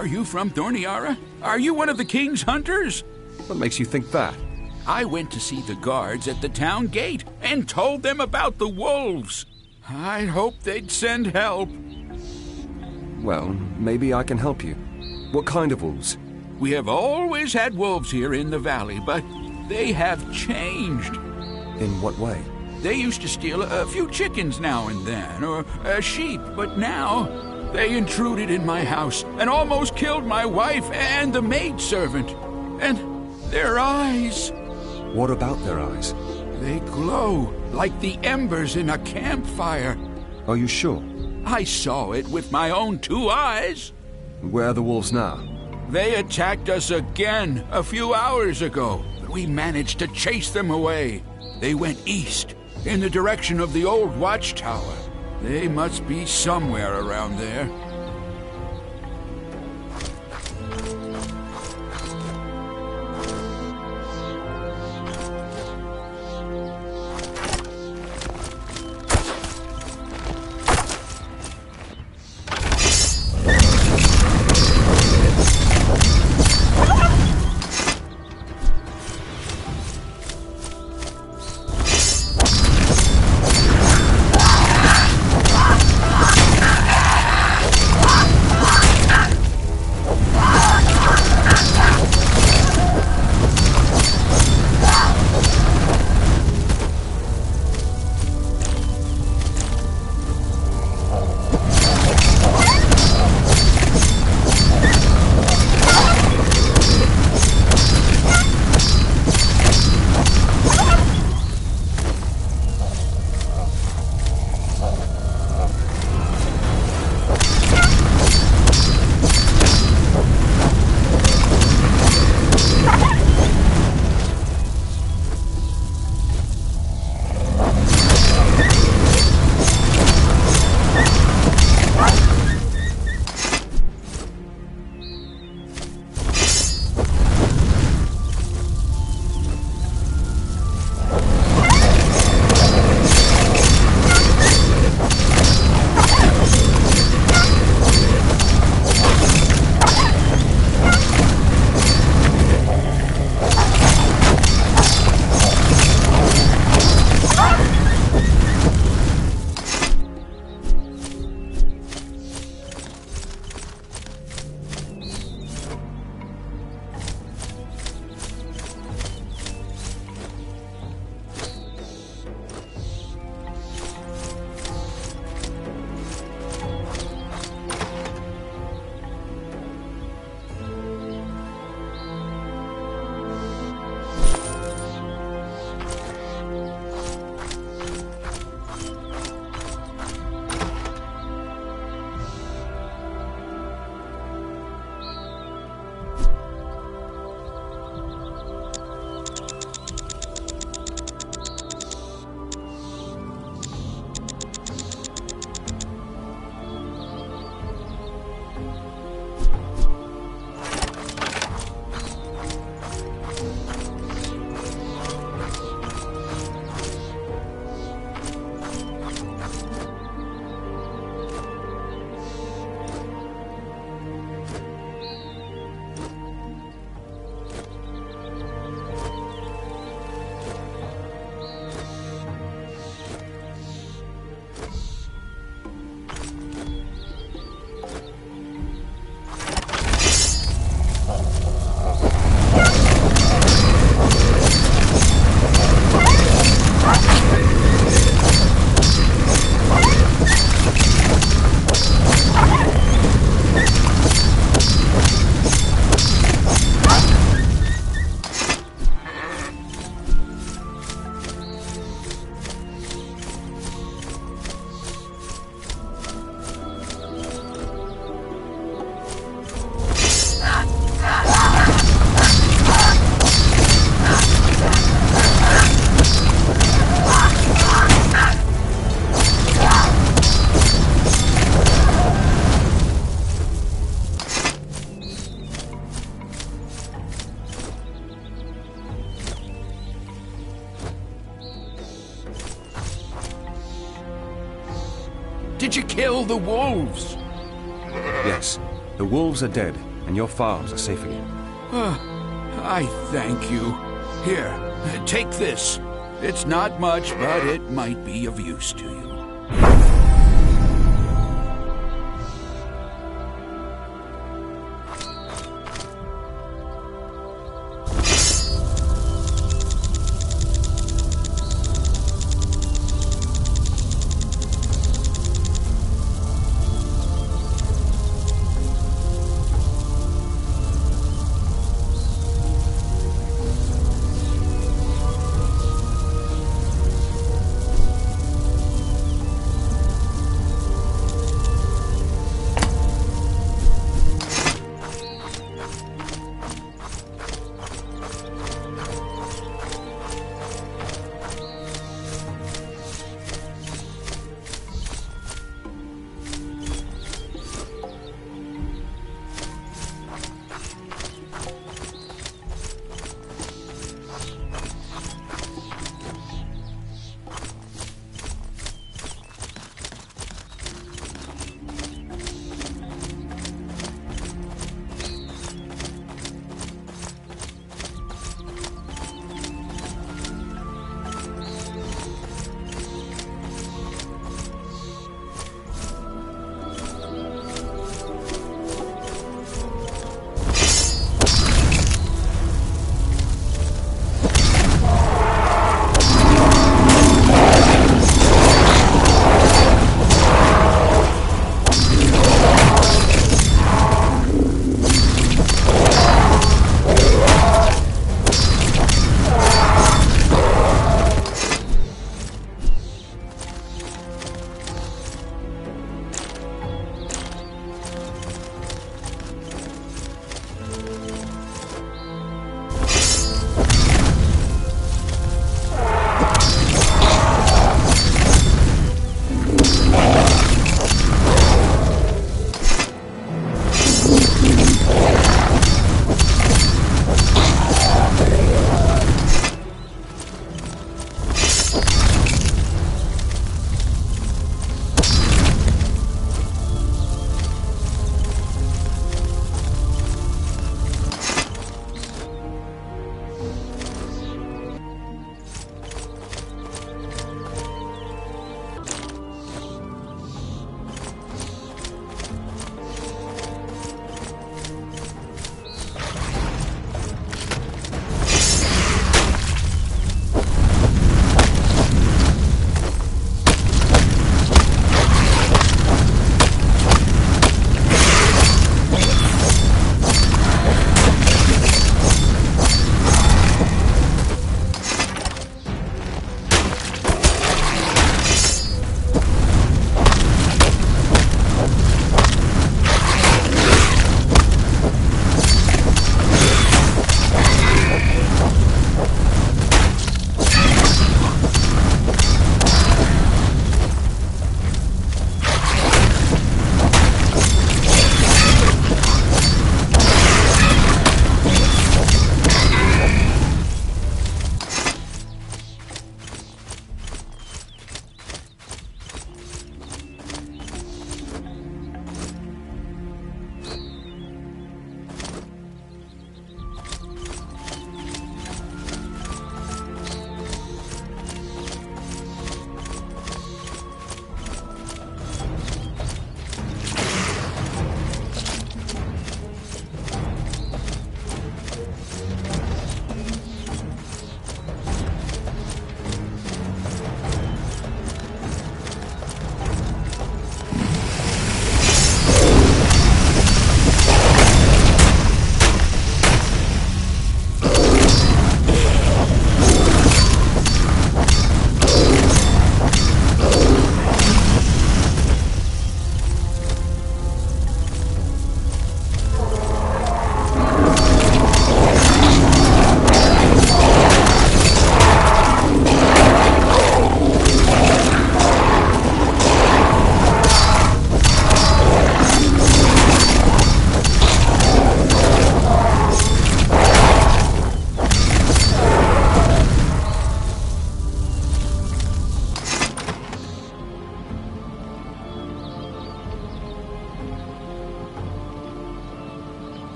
Are you from Thorniara? Are you one of the king's hunters? What makes you think that? I went to see the guards at the town gate and told them about the wolves. I hoped they'd send help. Well, maybe I can help you. What kind of wolves? We have always had wolves here in the valley, but they have changed. In what way? They used to steal a few chickens now and then, or a sheep, but now they intruded in my house and almost killed my wife and the maidservant. And their eyes... What about their eyes? They glow like the embers in a campfire. Are you sure? I saw it with my own 2 eyes. Where are the wolves now? They attacked us again a few hours ago, but we managed to chase them away. They went east, in the direction of the old watchtower. They must be somewhere around there. Did you kill the wolves? Yes, the wolves are dead, and your farms are safe again. I thank you. Here, take this. It's not much, but it might be of use to you.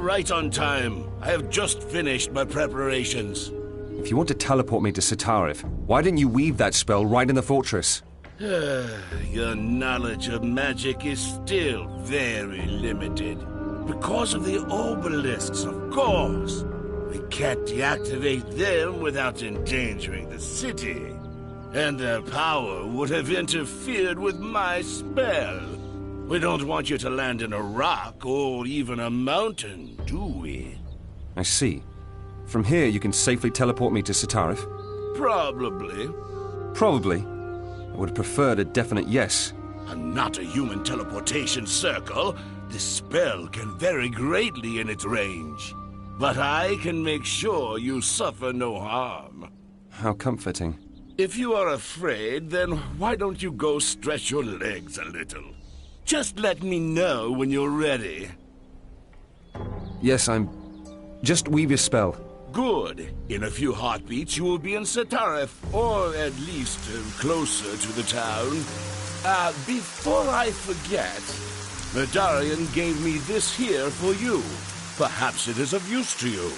right on time. I have just finished my preparations. If you want to teleport me to Satarif, why didn't you weave that spell right in the fortress? Your knowledge of magic is still very limited. Because of the obelisks, of course. We can't deactivate them without endangering the city. And their power would have interfered with my spell. We don't want you to land in a rock or even a mountain, do we? I see. From here, you can safely teleport me to Satarif? Probably. Probably. I would have preferred a definite yes. I'm not a human teleportation circle. This spell can vary greatly in its range. But I can make sure you suffer no harm. How comforting. If you are afraid, then why don't you go stretch your legs a little? Just let me know when you're ready. Yes, Just weave your spell. Good. In a few heartbeats, you will be in Satarif, or at least closer to the town. Before I forget, Medarian gave me this here for you. Perhaps it is of use to you.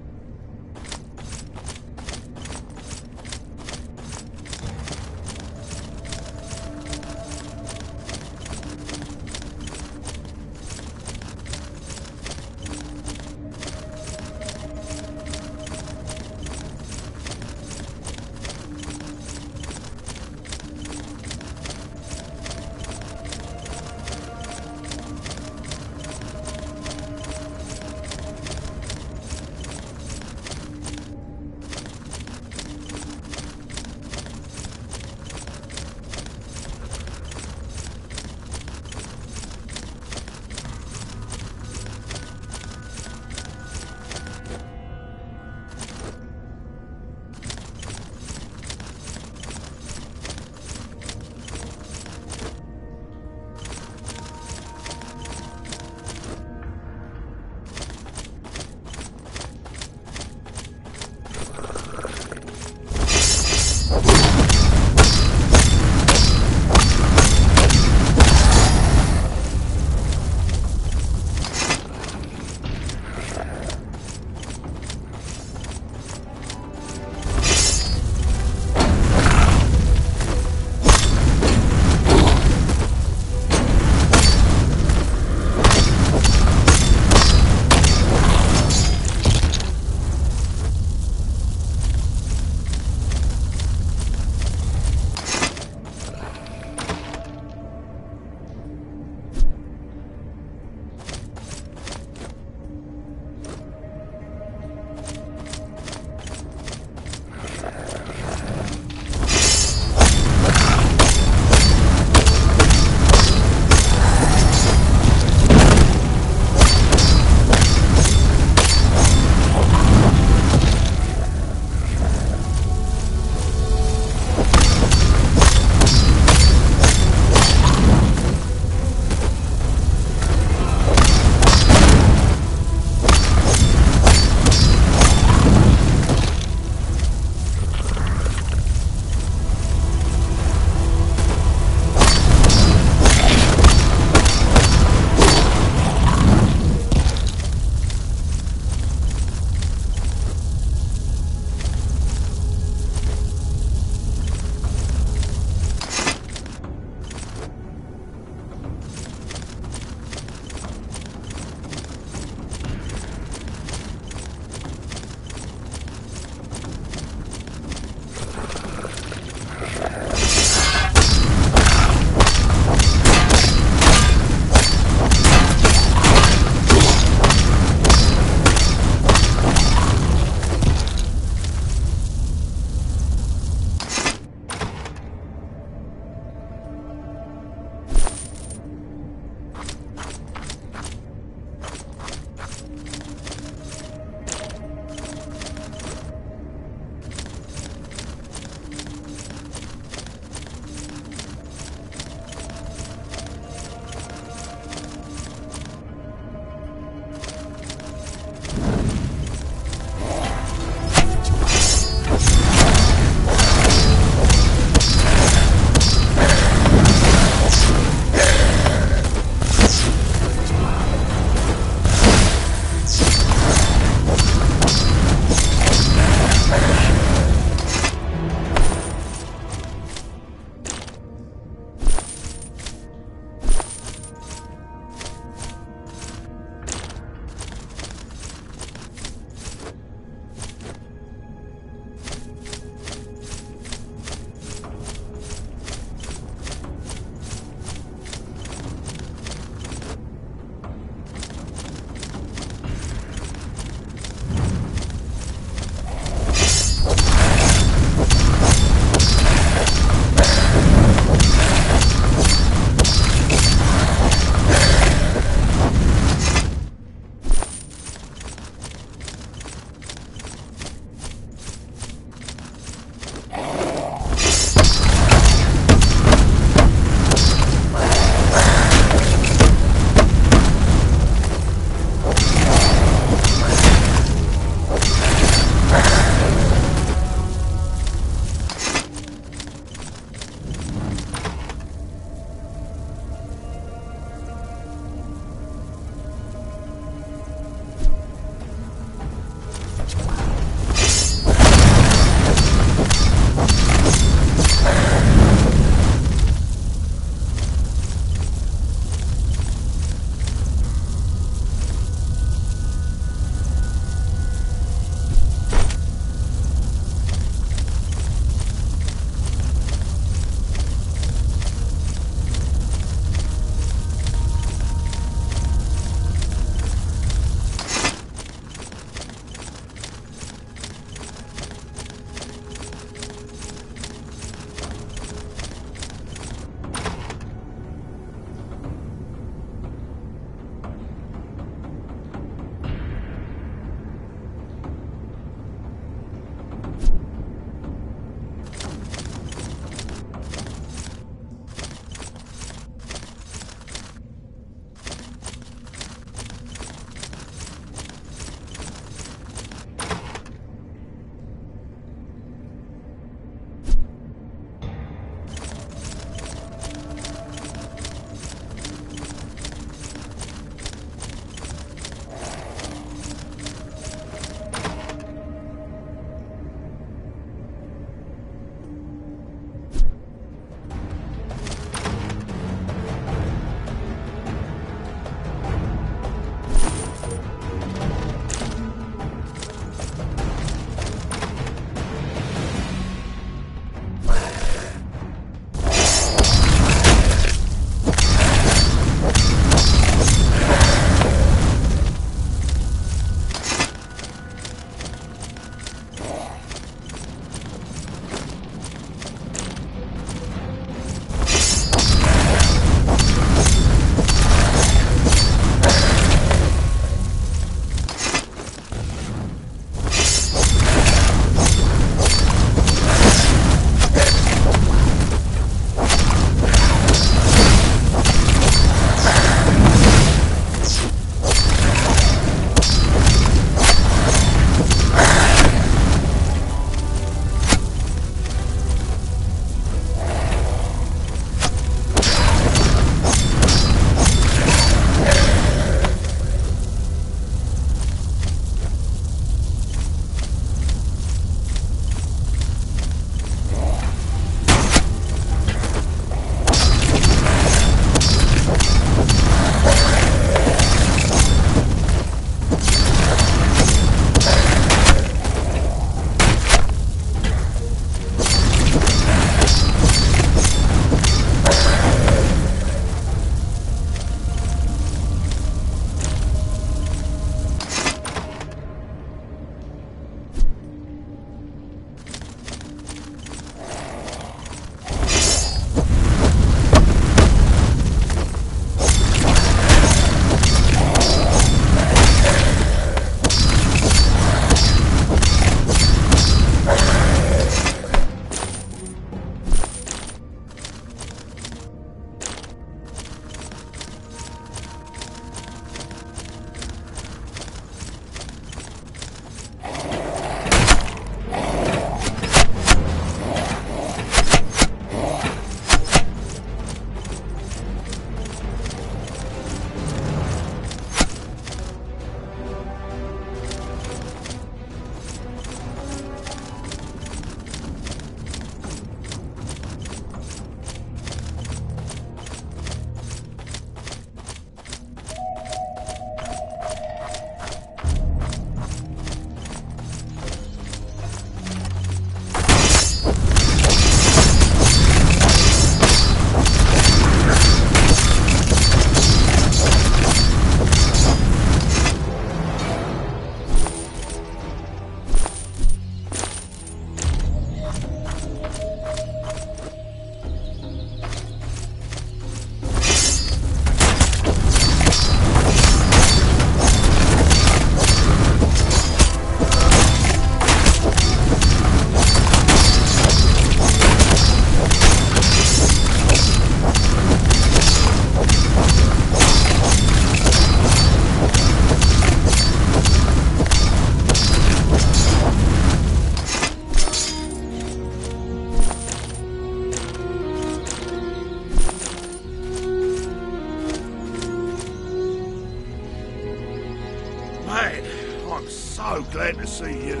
glad to see you.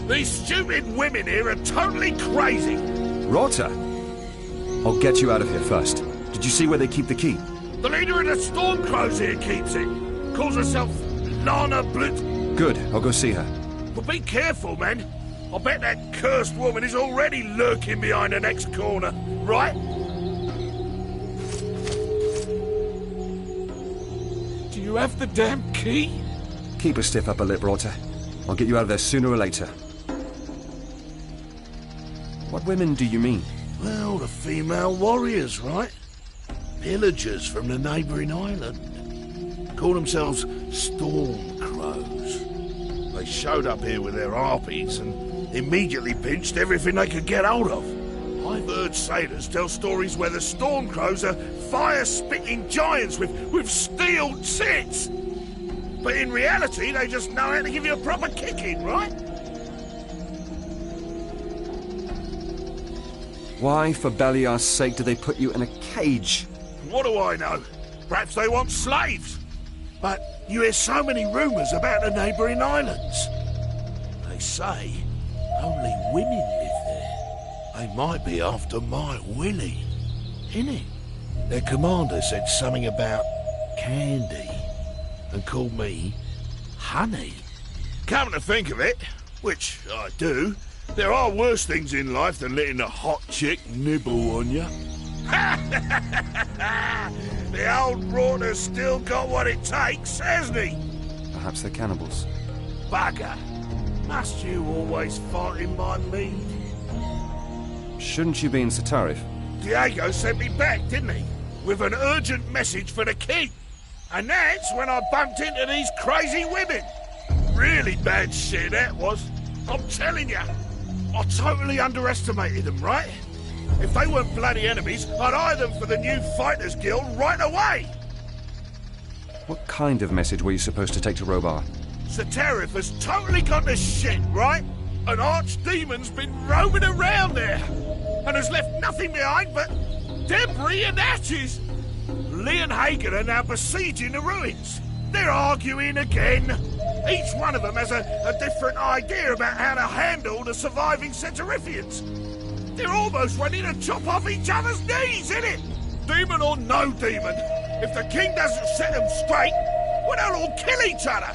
These stupid women here are totally crazy. Rota? I'll get you out of here first. Did you see where they keep the key? The leader of the Stormcrows here keeps it. Calls herself Lana Blut. Good, I'll go see her. But be careful, man. I bet that cursed woman is already lurking behind the next corner, right? Do you have the damn key? Keep a stiff upper lip, Rota. I'll get you out of there sooner or later. What women do you mean? Well, the female warriors, right? Pillagers from the neighbouring island. Call themselves Stormcrows. They showed up here with their harpies and immediately pinched everything they could get hold of. I've heard sailors tell stories where the Stormcrows are fire-spitting giants with steel tits. But in reality, they just know how to give you a proper kicking, right? Why, for Beliar's sake, do they put you in a cage? What do I know? Perhaps they want slaves. But you hear so many rumours about the neighbouring islands. They say only women live there. They might be after my Willie, innit? Their commander said something about candy and called me Honey. Come to think of it, which I do, there are worse things in life than letting a hot chick nibble on you. The old Rota's still got what it takes, hasn't he? Perhaps they're cannibals. Bugger. Must you always fight in my mead? Shouldn't you be in Satarif? Diego sent me back, didn't he? With an urgent message for the king. And that's when I bumped into these crazy women. Really bad shit, that was. I'm telling you. I totally underestimated them, right? If they weren't bloody enemies, I'd hire them for the new Fighters Guild right away. What kind of message were you supposed to take to Robar? Satarif has totally gone to shit, right? An archdemon's been roaming around there and has left nothing behind but debris and ashes. Lee and Hagen are now besieging the ruins. They're arguing again. Each one of them has a different idea about how to handle the surviving Satarifians. They're almost ready to chop off each other's knees, innit? Demon or no demon, if the king doesn't set them straight, well, they'll all kill each other.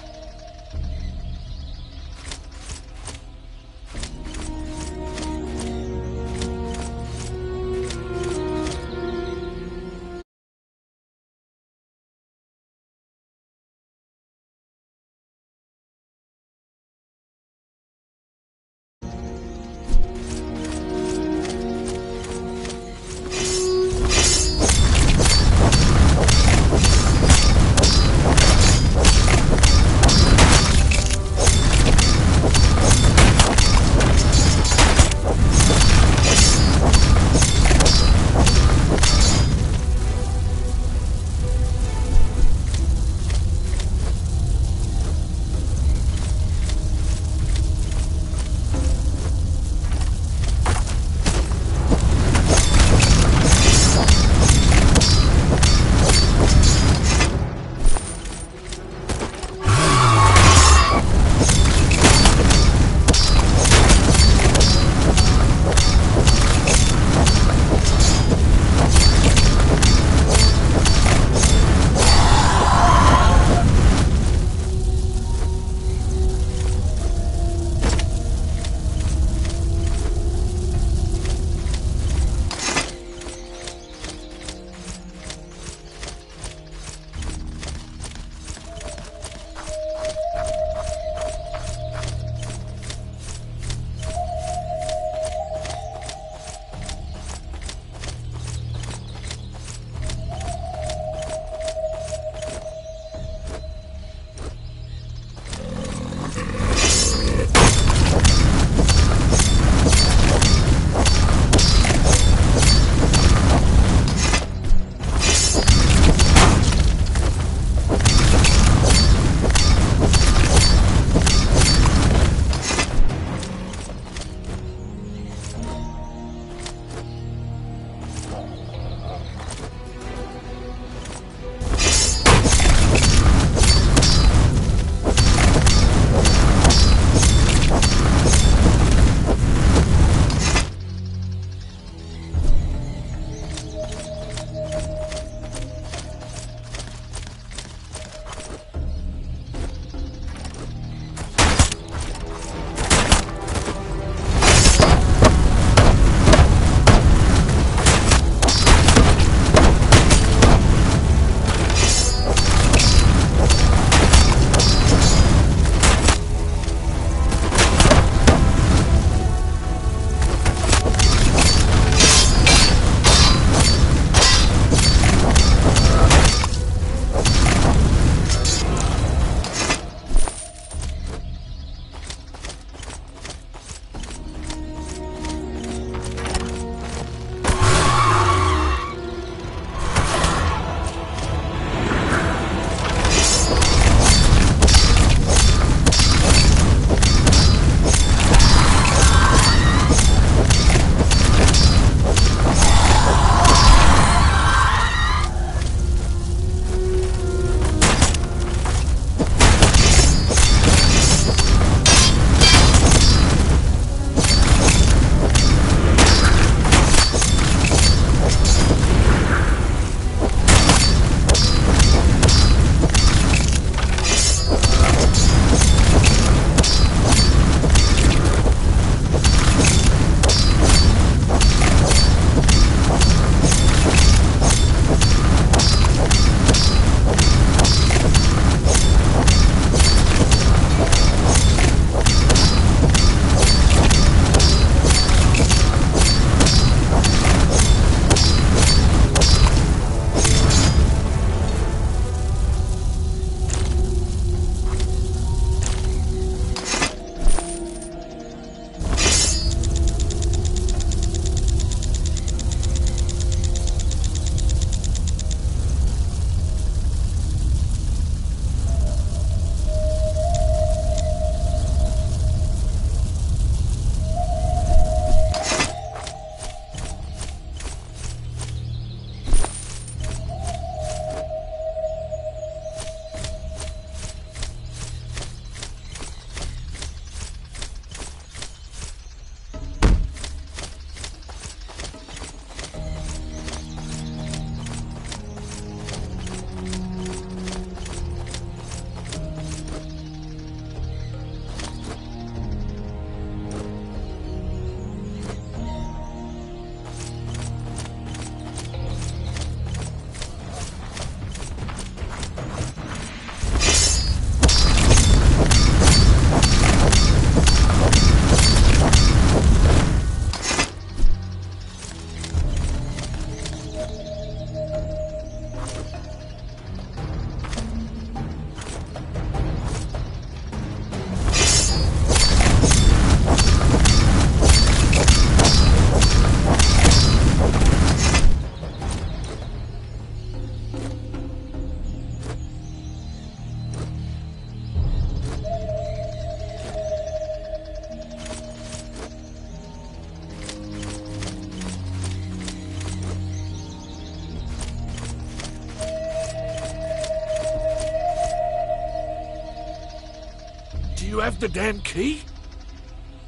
you have the damn key?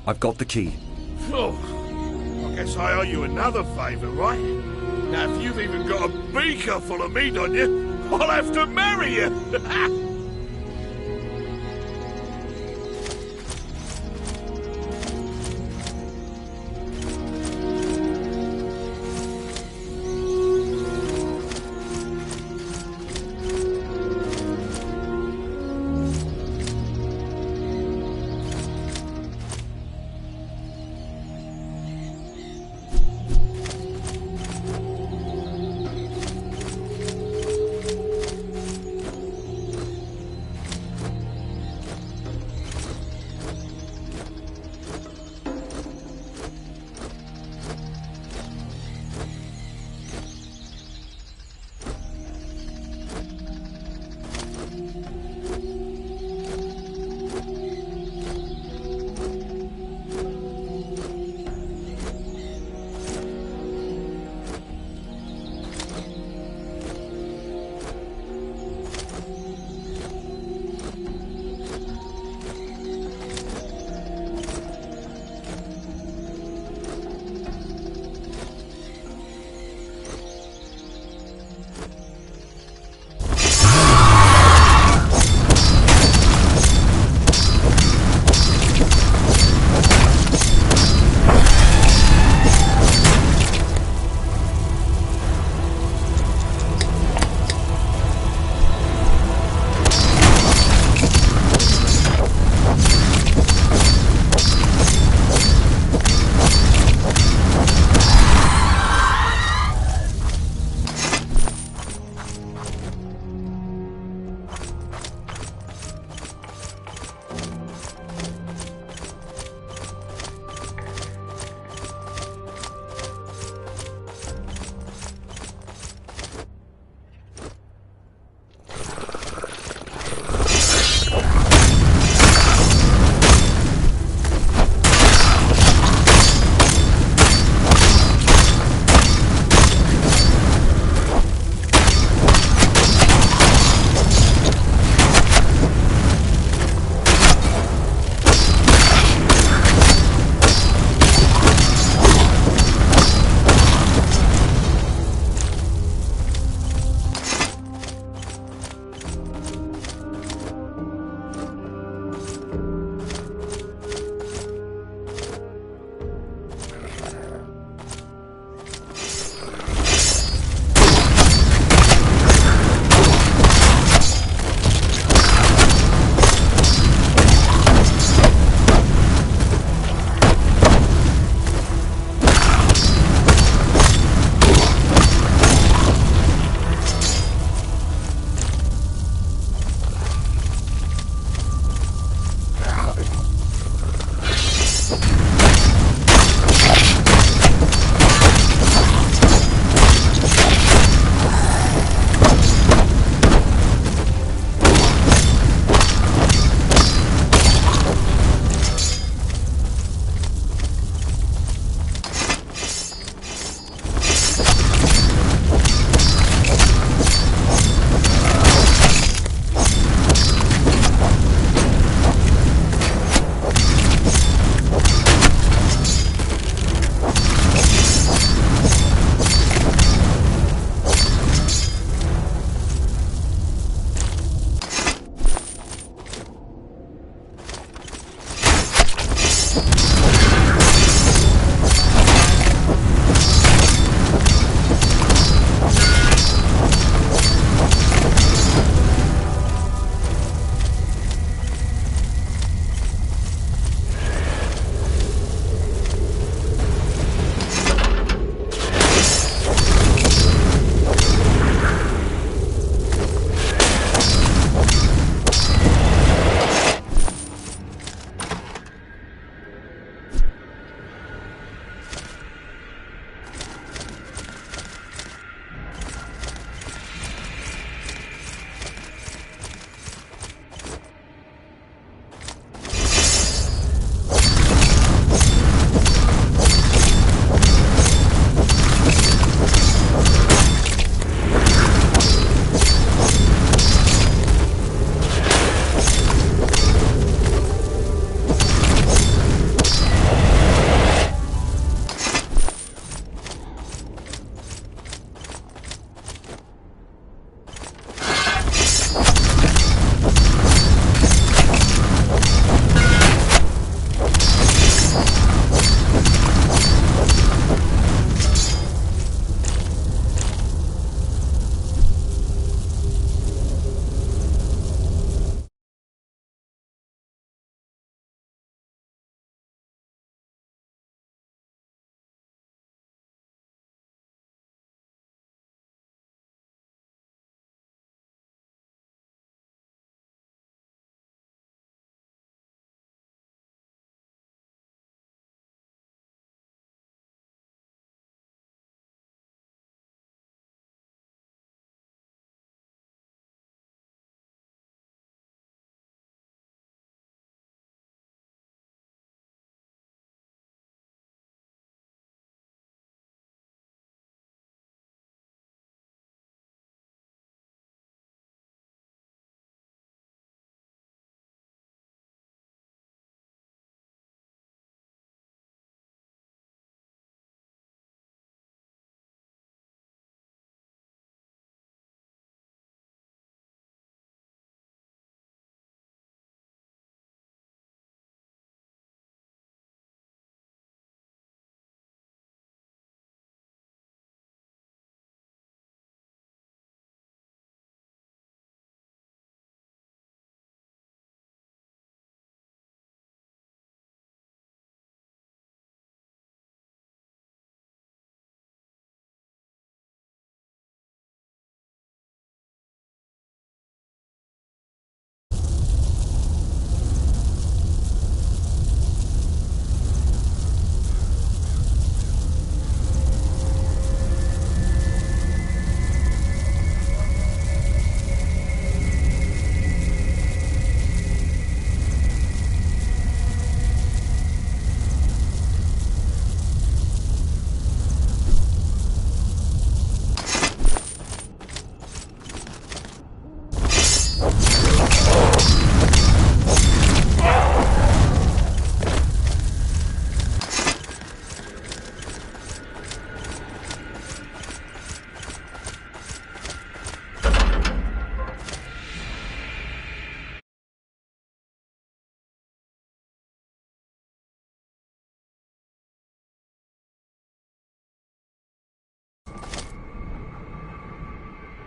I've got the key. Oh, I guess I owe you another favor, right? Now, if you've even got a beaker full of meat on you, I'll have to marry you!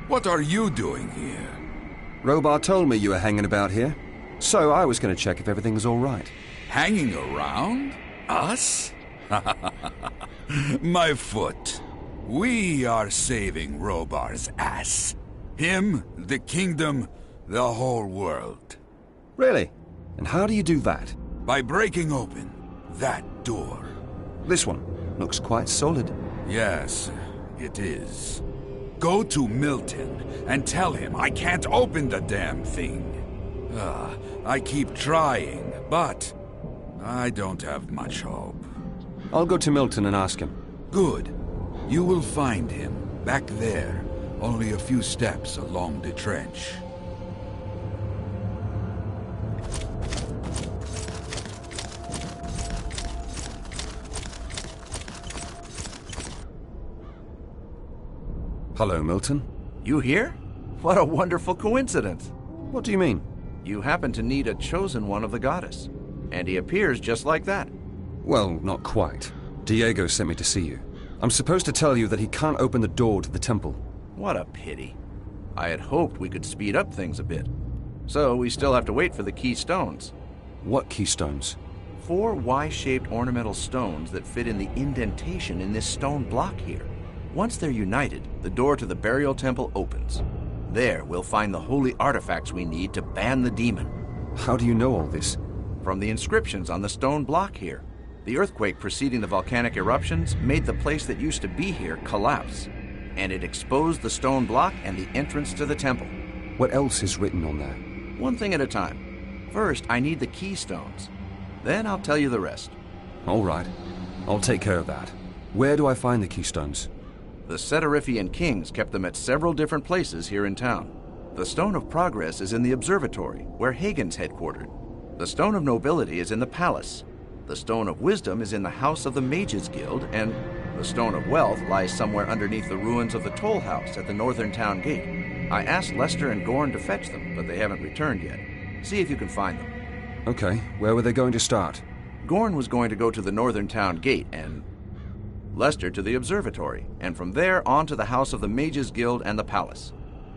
What are you doing here? Robar told me you were hanging about here, so I was going to check if everything was all right. Hanging around? Us? My foot. We are saving Robar's ass. Him, the kingdom, the whole world. Really? And how do you do that? By breaking open that door. This one looks quite solid. Yes, it is. Go to Milton and tell him I can't open the damn thing. I keep trying, but I don't have much hope. I'll go to Milton and ask him. Good. You will find him back there, only a few steps along the trench. Hello, Milton. You here? What a wonderful coincidence. What do you mean? You happen to need a chosen one of the goddess, and he appears just like that. Well, not quite. Diego sent me to see you. I'm supposed to tell you that he can't open the door to the temple. What a pity. I had hoped we could speed up things a bit. So we still have to wait for the key stones. What keystones? 4 Y-shaped ornamental stones that fit in the indentation in this stone block here. Once they're united, the door to the burial temple opens. There, we'll find the holy artifacts we need to ban the demon. How do you know all this? From the inscriptions on the stone block here. The earthquake preceding the volcanic eruptions made the place that used to be here collapse, and it exposed the stone block and the entrance to the temple. What else is written on there? One thing at a time. First, I need the keystones. Then I'll tell you the rest. All right. I'll take care of that. Where do I find the keystones? The Setarifian kings kept them at several different places here in town. The Stone of Progress is in the observatory, where Hagen's headquartered. The Stone of Nobility is in the palace. The Stone of Wisdom is in the House of the Mages Guild, and the Stone of Wealth lies somewhere underneath the ruins of the toll house at the northern town gate. I asked Lester and Gorn to fetch them, but they haven't returned yet. See if you can find them. Okay, where were they going to start? Gorn was going to go to the northern town gate, and Lester to the observatory, and from there on to the House of the Mages Guild and the palace.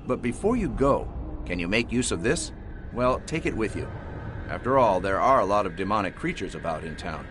But before you go, can you make use of this? Well, take it with you. After all, there are a lot of demonic creatures about in town.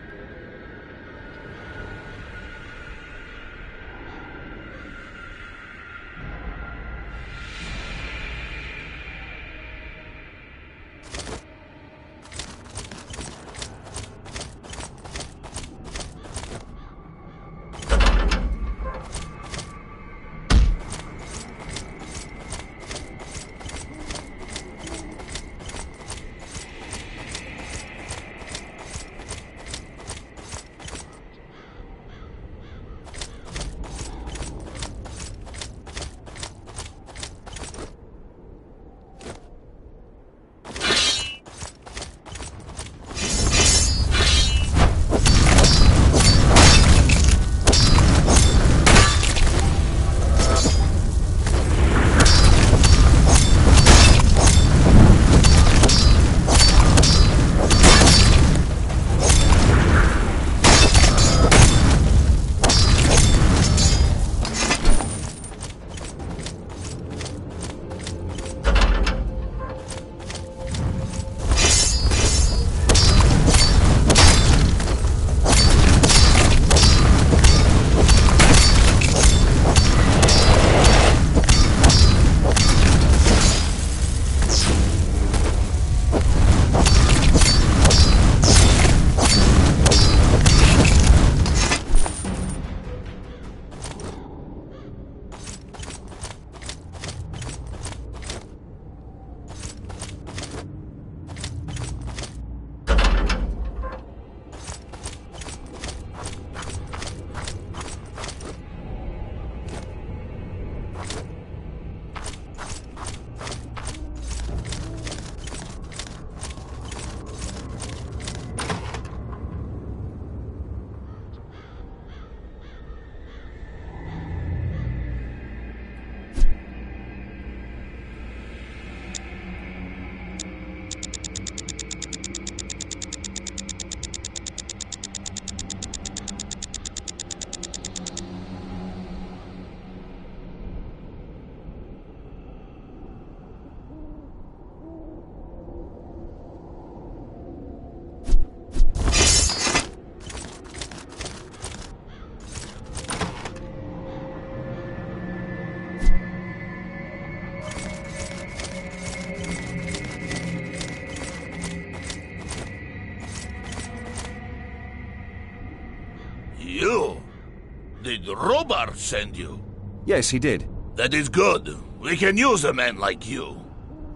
Did Robert send you? Yes, he did. That is good. We can use a man like you.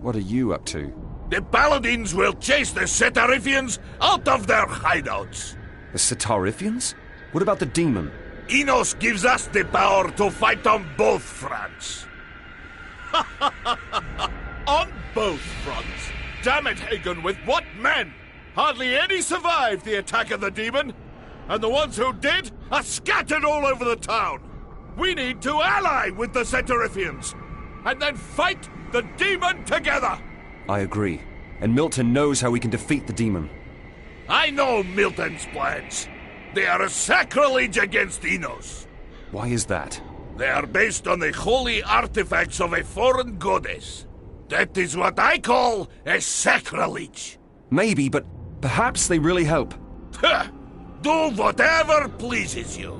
What are you up to? The Paladins will chase the Setarifians out of their hideouts. The Setarifians? What about the demon? Enos gives us the power to fight on both fronts. On both fronts? Damn it, Hagen, with what men? Hardly any survived the attack of the demon, and the ones who did are scattered all over the town. We need to ally with the Setarifians, and then fight the demon together. I agree. And Milton knows how we can defeat the demon. I know Milton's plans. They are a sacrilege against Enos. Why is that? They are based on the holy artifacts of a foreign goddess. That is what I call a sacrilege. Maybe, but perhaps they really help. Do whatever pleases you.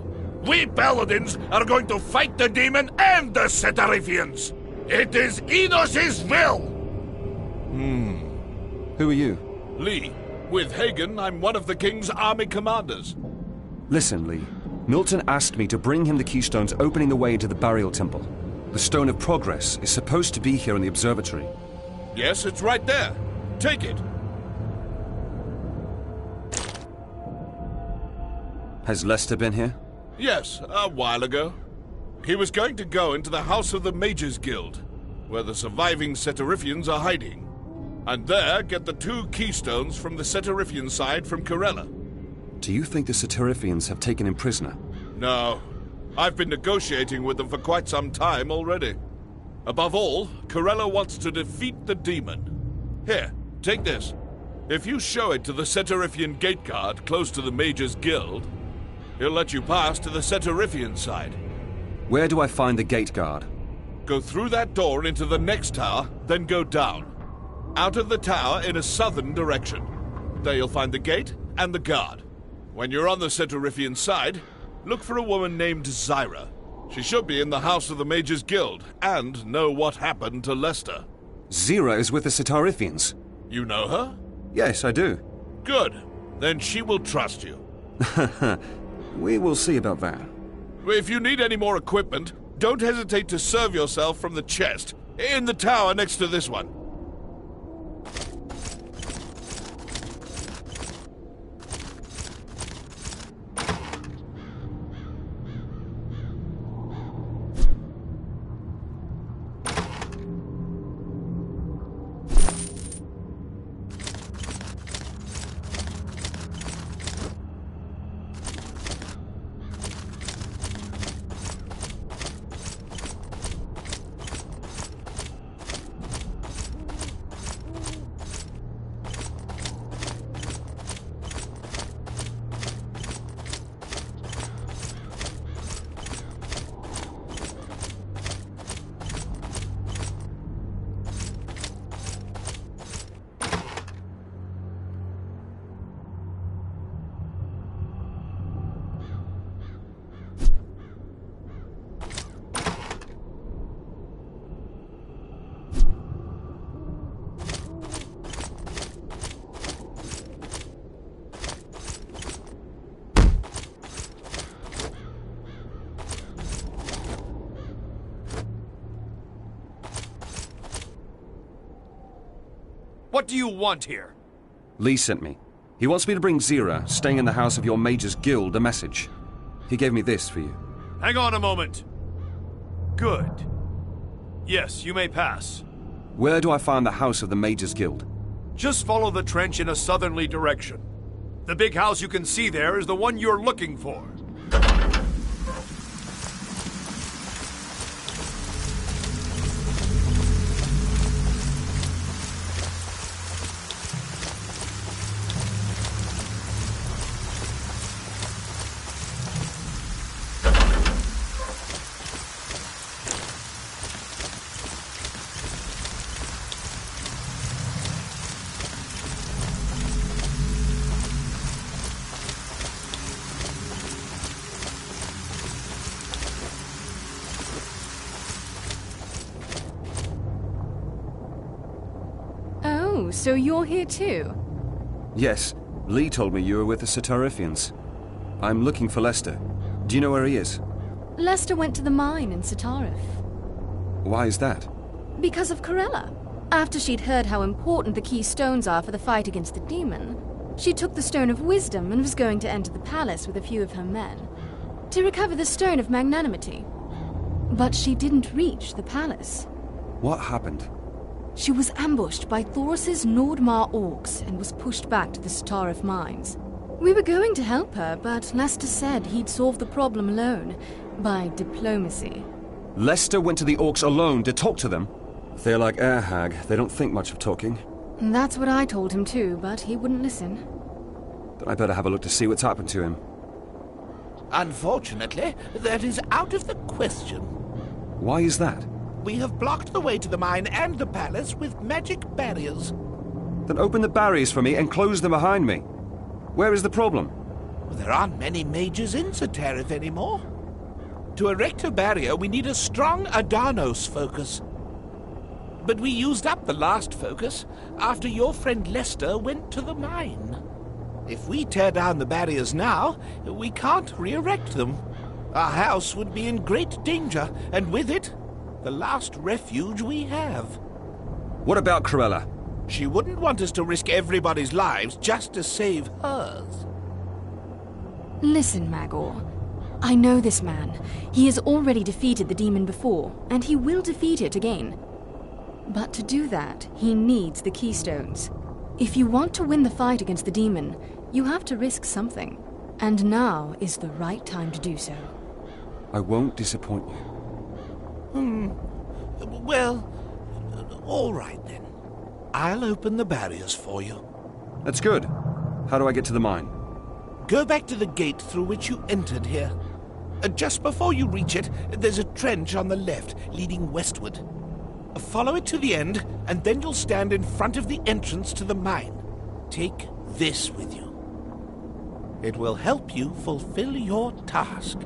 We Paladins are going to fight the demon and the Setarifians. It is Enos' will. Who are you? Lee, with Hagen, I'm one of the king's army commanders. Listen, Lee. Milton asked me to bring him the keystones opening the way into the burial temple. The Stone of Progress is supposed to be here in the observatory. Yes, it's right there. Take it. Has Lester been here? Yes, a while ago. He was going to go into the House of the Mages Guild, where the surviving Setarifians are hiding, and there get the 2 keystones from the Setarifian side from Corella. Do you think the Setarifians have taken him prisoner? No. I've been negotiating with them for quite some time already. Above all, Corella wants to defeat the demon. Here, take this. If you show it to the Setarifian gate guard close to the Mages Guild, he'll let you pass to the Setarifian side. Where do I find the gate guard? Go through that door and into the next tower, then go down. Out of the tower in a southern direction. There you'll find the gate and the guard. When you're on the Setarifian side, look for a woman named Zyra. She should be in the House of the Mages Guild and know what happened to Lester. Zira is with the Setarifians. You know her? Yes, I do. Good. Then she will trust you. We will see about that. If you need any more equipment, don't hesitate to serve yourself from the chest in the tower next to this one. What do you want here? Lee sent me. He wants me to bring Zira, staying in the House of your Mages Guild, a message. He gave me this for you. Hang on a moment. Good. Yes, you may pass. Where do I find the House of the Mages Guild? Just follow the trench in a southerly direction. The big house you can see there is the one you're looking for. Oh, so you're here too? Yes, Lee told me you were with the Setarifians. I'm looking for Lester. Do you know where he is? Lester went to the mine in Satarif. Why is that? Because of Corella. After she'd heard how important the key stones are for the fight against the demon, she took the Stone of Wisdom and was going to enter the palace with a few of her men to recover the Stone of Magnanimity. But she didn't reach the palace. What happened? She was ambushed by Thoris's Nordmar orcs and was pushed back to the Satarif mines. We were going to help her, but Lester said he'd solve the problem alone, by diplomacy. Lester went to the orcs alone to talk to them? They're like air hag. They don't think much of talking. That's what I told him too, but he wouldn't listen. Then I better have a look to see what's happened to him. Unfortunately, that is out of the question. Why is that? We have blocked the way to the mine and the palace with magic barriers. Then open the barriers for me and close them behind me. Where is the problem? There aren't many mages in Satarif anymore. To erect a barrier, we need a strong Adanos focus. But we used up the last focus after your friend Lester went to the mine. If we tear down the barriers now, we can't re-erect them. Our house would be in great danger, and with it, the last refuge we have. What about Corella? She wouldn't want us to risk everybody's lives just to save hers. Listen, Magor. I know this man. He has already defeated the demon before, and he will defeat it again. But to do that, he needs the keystones. If you want to win the fight against the demon, you have to risk something. And now is the right time to do so. I won't disappoint you. Well, all right then. I'll open the barriers for you. That's good. How do I get to the mine? Go back to the gate through which you entered here. Just before you reach it, there's a trench on the left leading westward. Follow it to the end, and then you'll stand in front of the entrance to the mine. Take this with you. It will help you fulfill your task.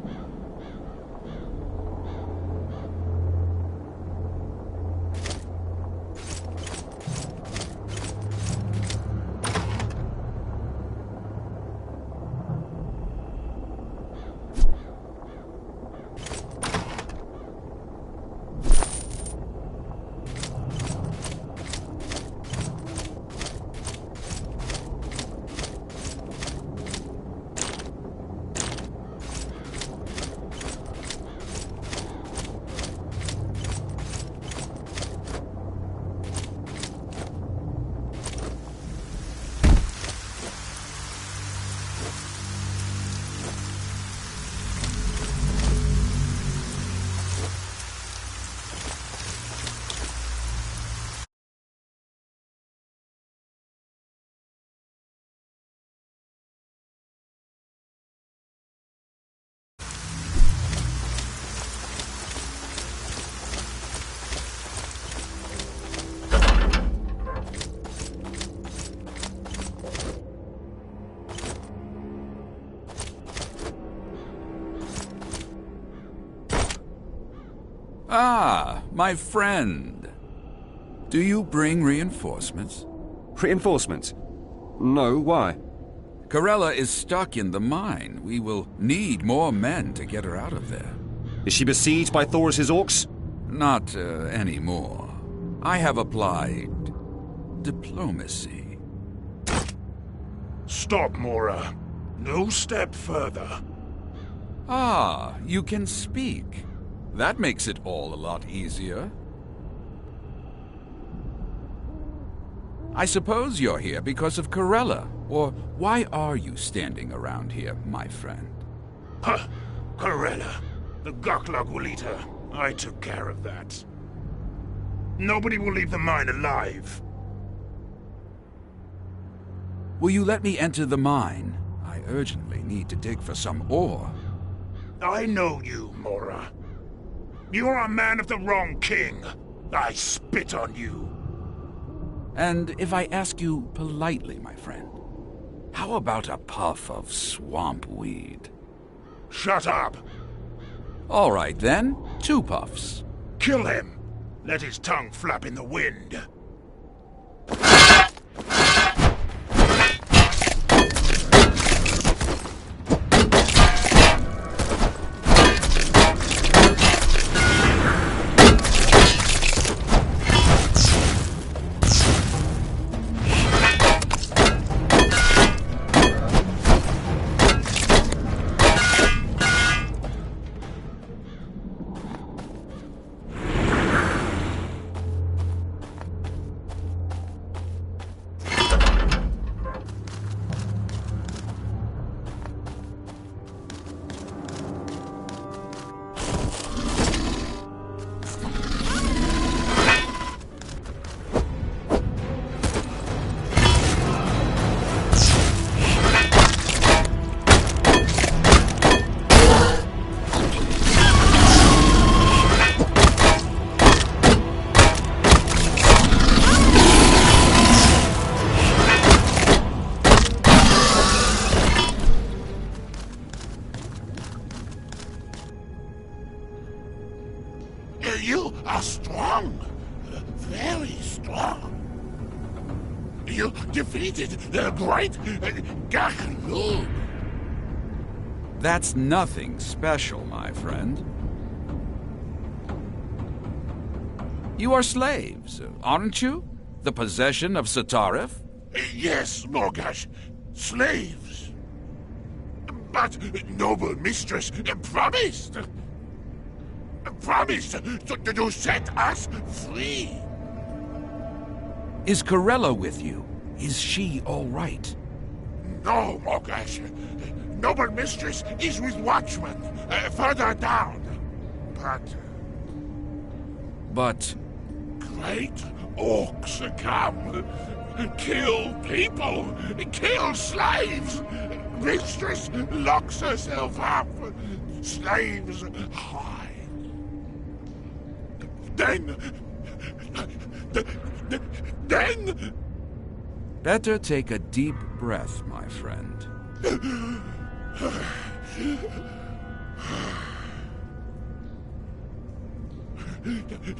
Ah, my friend. Do you bring reinforcements? Reinforcements? No, why? Corella is stuck in the mine. We will need more men to get her out of there. Is she besieged by Thoris's orcs? Not anymore. I have applied diplomacy. Stop, Mora. No step further. Ah, you can speak. That makes it all a lot easier. I suppose you're here because of Corella, or why are you standing around here, my friend? Huh. Corella. The Goklag will eat her. I took care of that. Nobody will leave the mine alive. Will you let me enter the mine? I urgently need to dig for some ore. I know you, Mora. You're a man of the wrong king. I spit on you. And if I ask you politely, my friend, how about a puff of swamp weed? Shut up. All right then, 2 puffs. Kill him. Let his tongue flap in the wind. You are strong. Very strong. You defeated the great Gachlug. That's nothing special, my friend. You are slaves, aren't you? The possession of Satarif? Yes, Morgash. Slaves. But noble mistress promised to set us free. Is Corella with you? Is she all right? No, Morgash. Noble mistress is with Watchman, further down. But great orcs come. Kill people. Kill slaves. Mistress locks herself up. Slaves hide. Then... Better take a deep breath, my friend.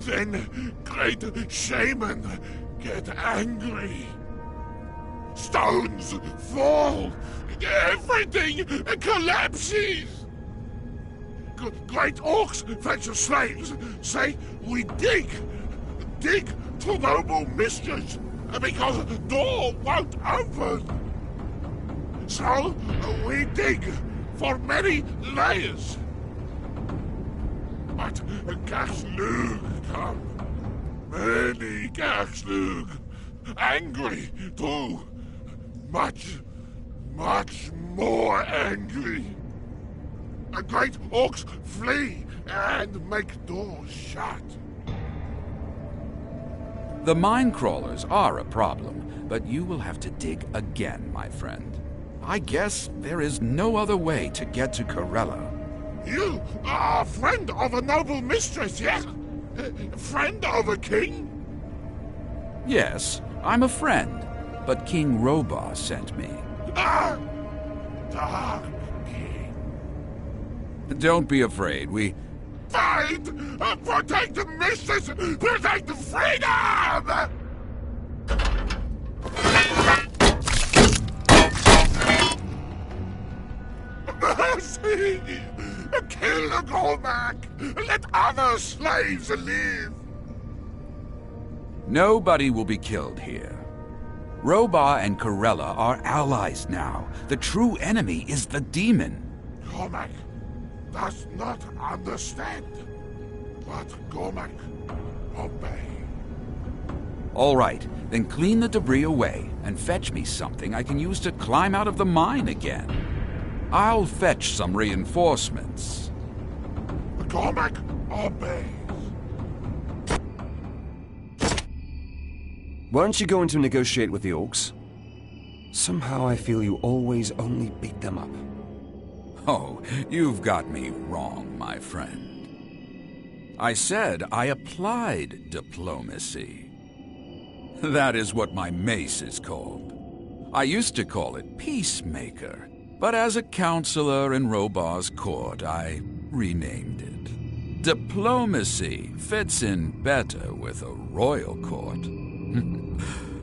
Then great shaman get angry. Stones fall. Everything collapses. Great orcs fetch the slaves. Say we dig to noble mistress because door won't open. So we dig for many layers. But Gachlug come. Many Gachlug. Angry too. Much more angry. Great orcs flee and make doors shut. The mine crawlers are a problem, but you will have to dig again, my friend. I guess there is no other way to get to Corella. You are a friend of a noble mistress, yes? Friend of a king? Yes, I'm a friend, but King Robah sent me. Ah! Dark King. Don't be afraid, we... Fight! Protect the mistress! Protect the freedom! Mercy! Kill the Gormak! Let other slaves live! Nobody will be killed here. Robah and Corella are allies now. The true enemy is the demon. Gormak does not understand. But Gormak, obey. All right, then clean the debris away and fetch me something I can use to climb out of the mine again. I'll fetch some reinforcements. Gormak obeys. Weren't you going to negotiate with the orcs? Somehow I feel you always only beat them up. Oh, you've got me wrong, my friend. I said I applied diplomacy. That is what my mace is called. I used to call it Peacemaker, but as a counselor in Robah's court, I renamed it. Diplomacy fits in better with a royal court.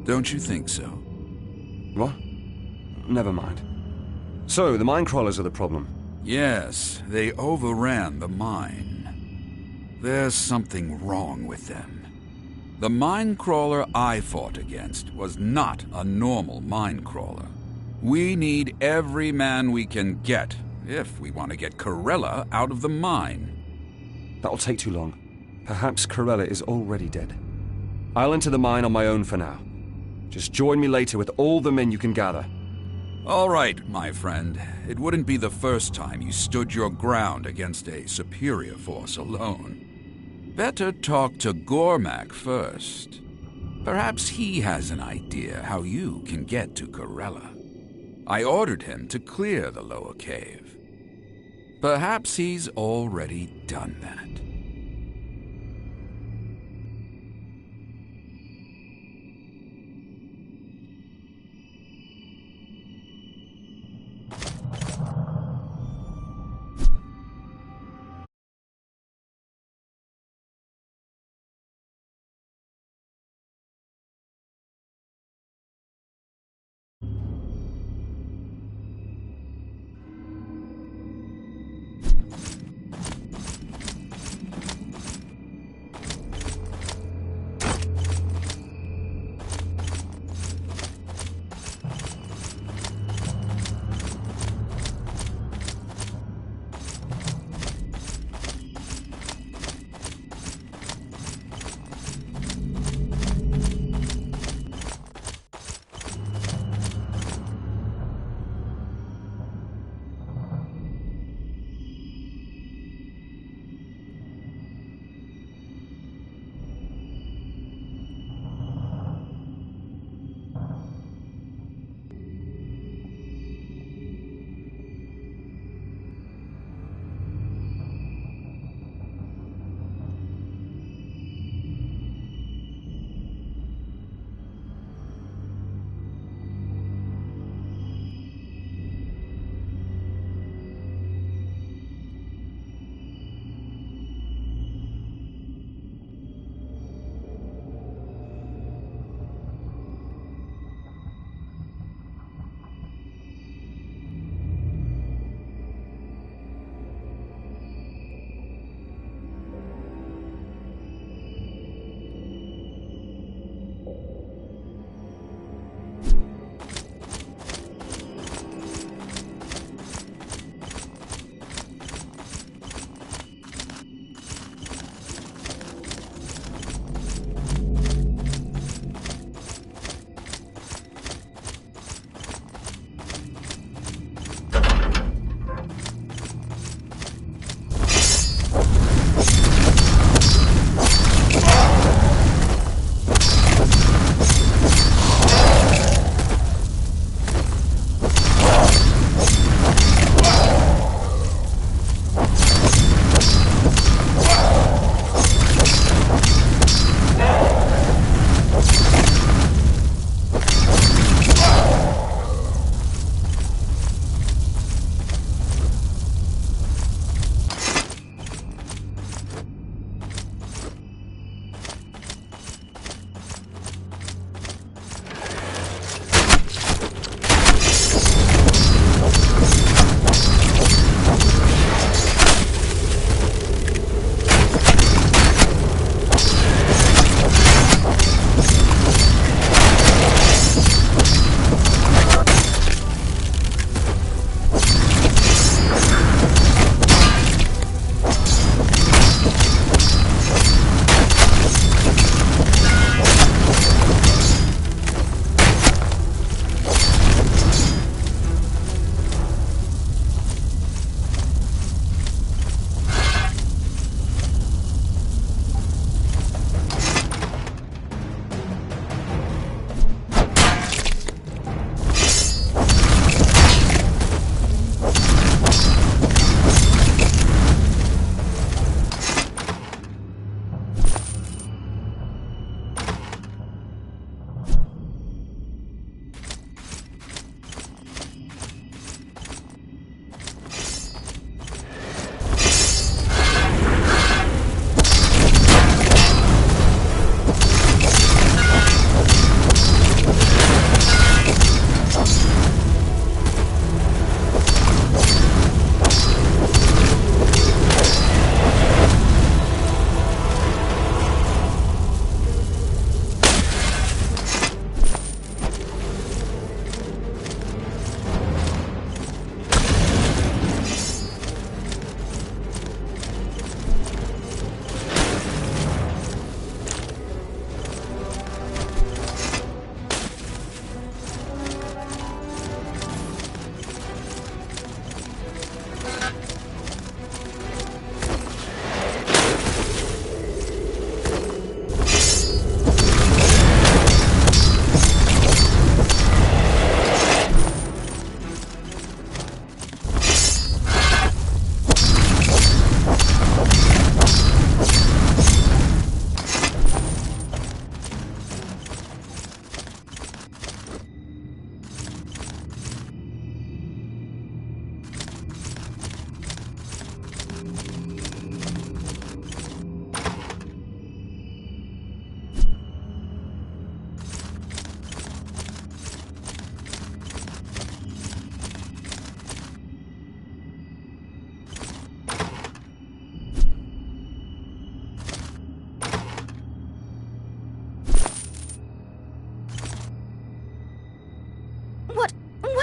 Don't you think so? What? Never mind. So, the mine crawlers are the problem? Yes, they overran the mine. There's something wrong with them. The mine crawler I fought against was not a normal mine crawler. We need every man we can get if we want to get Corella out of the mine. That'll take too long. Perhaps Corella is already dead. I'll enter the mine on my own for now. Just join me later with all the men you can gather. All right, my friend. It wouldn't be the first time you stood your ground against a superior force alone. Better talk to Gormak first. Perhaps he has an idea how you can get to Corella. I ordered him to clear the lower cave. Perhaps he's already done that.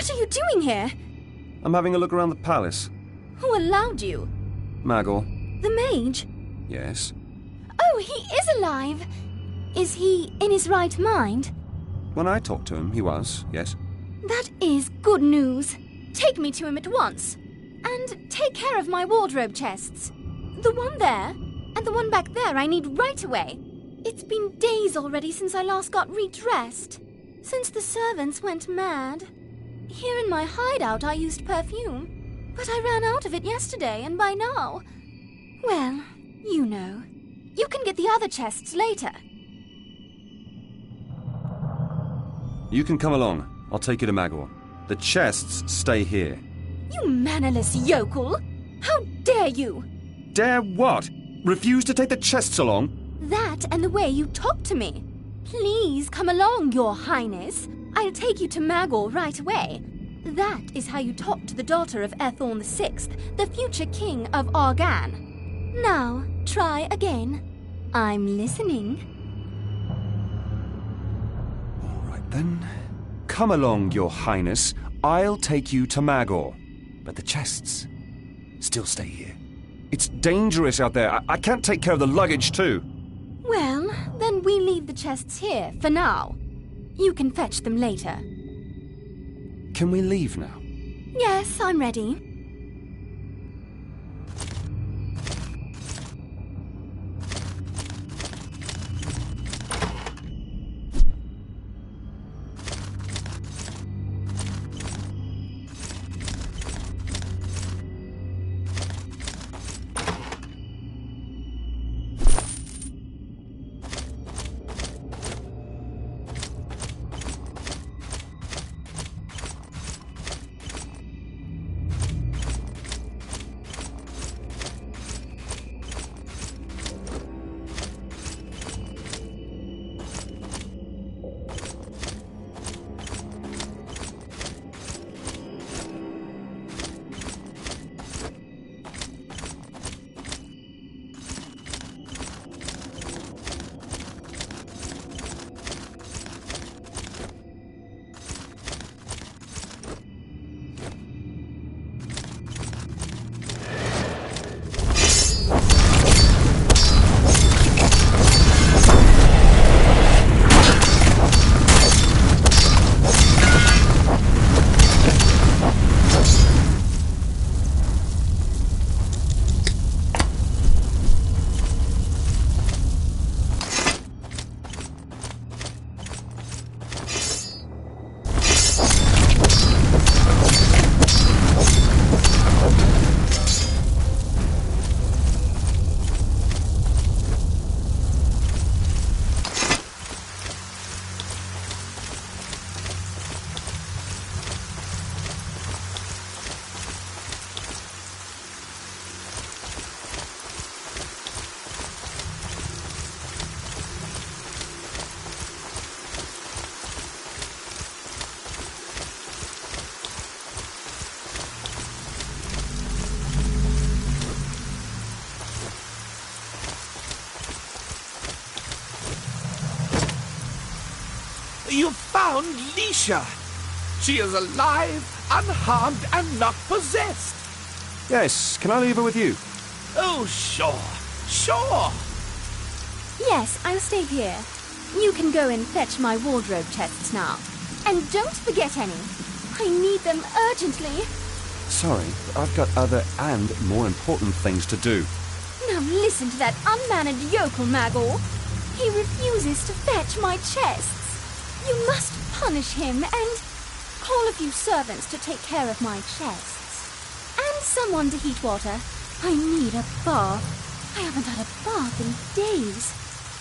What are you doing here? I'm having a look around the palace. Who allowed you? Magor. The mage? Yes. Oh, he is alive! Is he in his right mind? When I talked to him, he was, yes. That is good news. Take me to him at once. And take care of my wardrobe chests. The one there, and the one back there I need right away. It's been days already since I last got redressed. Since the servants went mad. Here in my hideout I used perfume, but I ran out of it yesterday, and by now... Well, you know. You can get the other chests later. You can come along. I'll take you to Magor. The chests stay here. You mannerless yokel! How dare you! Dare what? Refuse to take the chests along? That and the way you talk to me. Please come along, Your Highness. I'll take you to Magor right away. That is how you talk to the daughter of Ethorn VI, the future king of Argan. Now, try again. I'm listening. All right then. Come along, Your Highness. I'll take you to Magor. But the chests still stay here. It's dangerous out there. I can't take care of the luggage too. Well, then we leave the chests here for now. You can fetch them later. Can we leave now? Yes, I'm ready. You found Lisha! She is alive, unharmed, and not possessed! Yes, can I leave her with you? Oh, sure, sure! Yes, I'll stay here. You can go and fetch my wardrobe chests now. And don't forget any. I need them urgently. Sorry, but I've got other and more important things to do. Now listen to that unmannered yokel, Magor. He refuses to fetch my chests. You must punish him and call a few servants to take care of my chests. And someone to heat water. I need a bath. I haven't had a bath in days.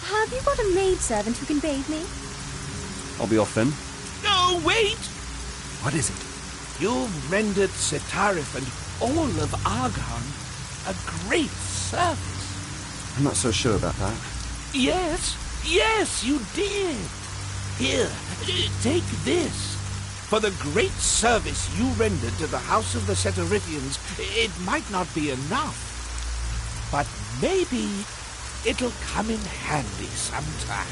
Have you got a maidservant who can bathe me? I'll be off then. No, wait! What is it? You've rendered Setarif and all of Argon a great service. I'm not so sure about that. Yes, yes, you did. Here, take this. For the great service you rendered to the House of the Setarifians, it might not be enough. But maybe it'll come in handy sometime.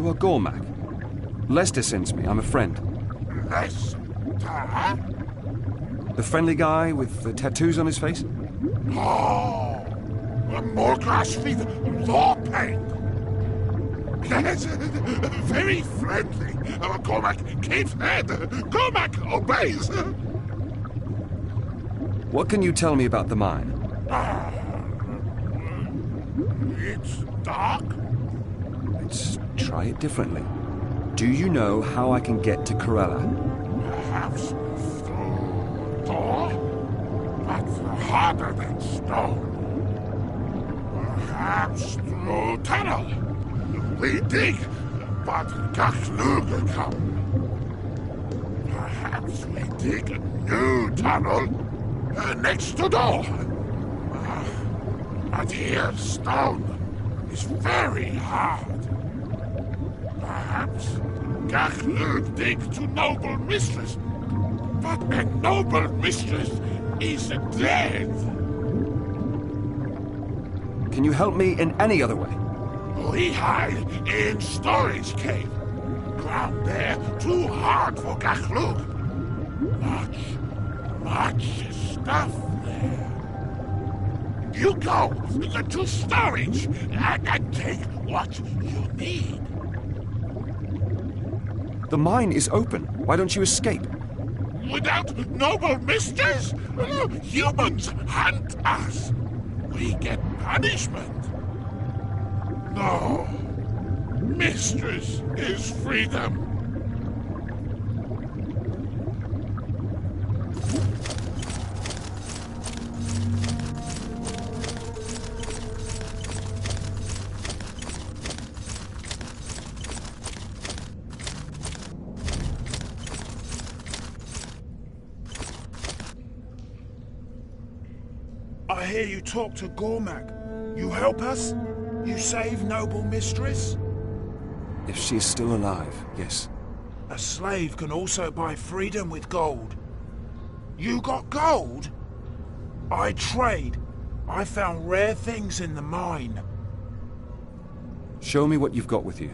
You are Gormac. Lester sends me. I'm a friend. Lester? The friendly guy with the tattoos on his face? Oh, Morgoth with law paint. Yes, very friendly. Cormac keeps head. Cormac obeys. What can you tell me about the mine? It's dark. Let's try it differently. Do you know how I can get to Corella? Perhaps through a door, but harder than stone. Perhaps through tunnel. We dig, but Gachlug come. Perhaps we dig a new tunnel next to door. But here stone is very hard. Perhaps Gachlug dig to noble mistress, but a noble mistress is dead. Can you help me in any other way? We hide in storage cave. Ground there too hard for Gachlug. Much stuff there. You go to storage and take what you need. The mine is open. Why don't you escape? Without noble mistress, humans hunt us. We get punishment. No. Mistress is freedom. I hear you talk to Gormac. You help us? You save noble mistress? If she is still alive, yes. A slave can also buy freedom with gold. You got gold? I trade. I found rare things in the mine. Show me what you've got with you.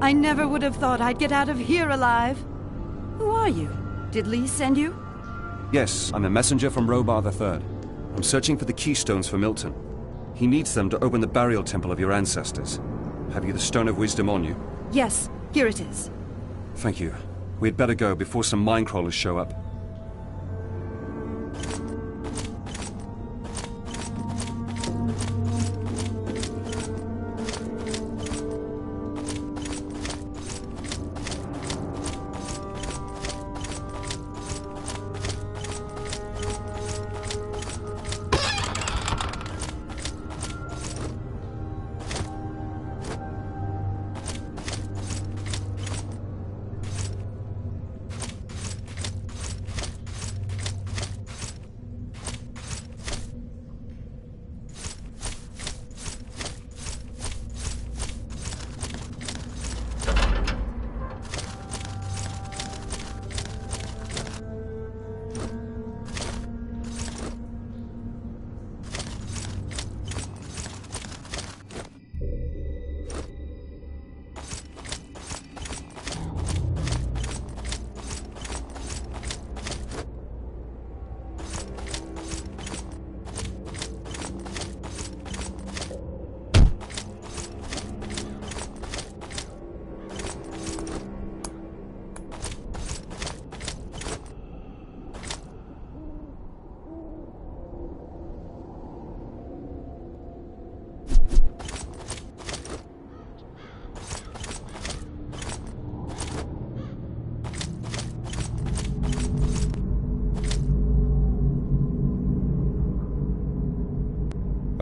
I never would have thought I'd get out of here alive. Who are you? Did Lee send you? Yes, I'm a messenger from Robar III. I'm searching for the keystones for Milton. He needs them to open the burial temple of your ancestors. Have you the Stone of Wisdom on you? Yes, here it is. Thank you. We'd better go before some minecrawlers show up.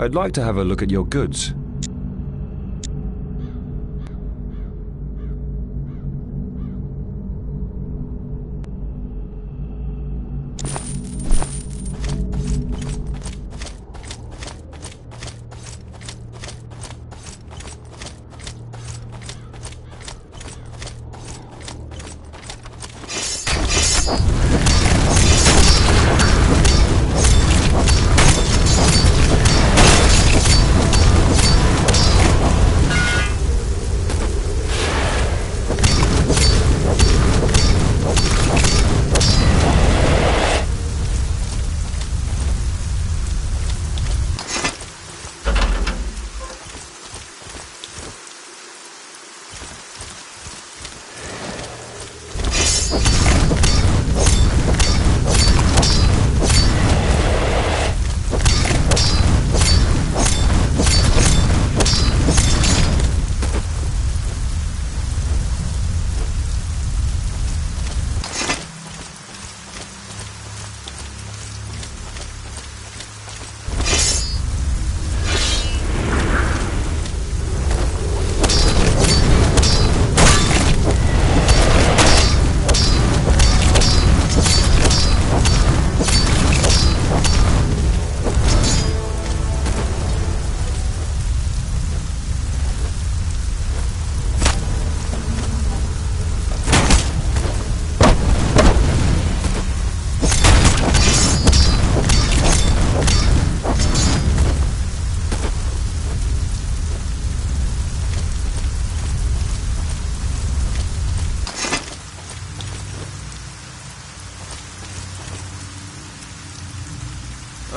I'd like to have a look at your goods.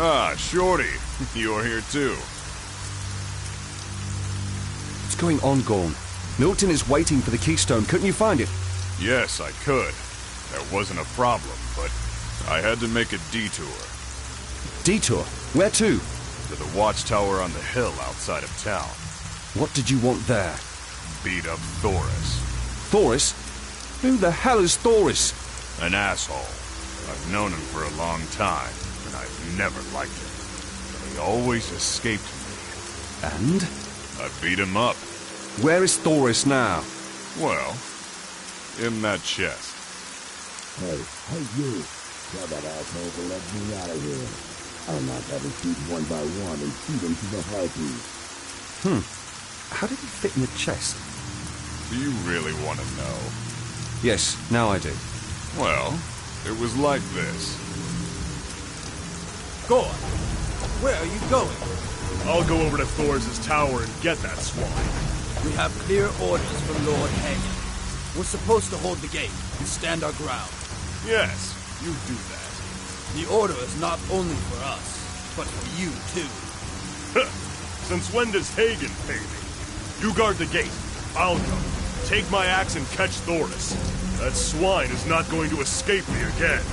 Ah, Shorty, you're here too. What's going on, Gorn? Milton is waiting for the keystone. Couldn't you find it? Yes, I could. That wasn't a problem, but I had to make a detour. Detour? Where to? To the watchtower on the hill outside of town. What did you want there? Beat up Thoris. Thoris? Who the hell is Thoris? An asshole. I've known him for a long time, and I've never liked him. But he always escaped me. And? I beat him up. Where is Thoris now? Well, in that chest. Hey you! Tell that asshole to let me out of here. I'll knock every sheep one by one and feed him to the harpies. How did he fit in the chest? Do you really want to know? Yes, now I do. Well, it was like this. Gorn, where are you going? I'll go over to Thoris's tower and get that swine. We have clear orders from Lord Hagen. We're supposed to hold the gate and stand our ground. Yes, you do that. The order is not only for us, but for you too. Since when does Hagen pay me? You guard the gate. I'll go. Take my axe and catch Thoris. That swine is not going to escape me again.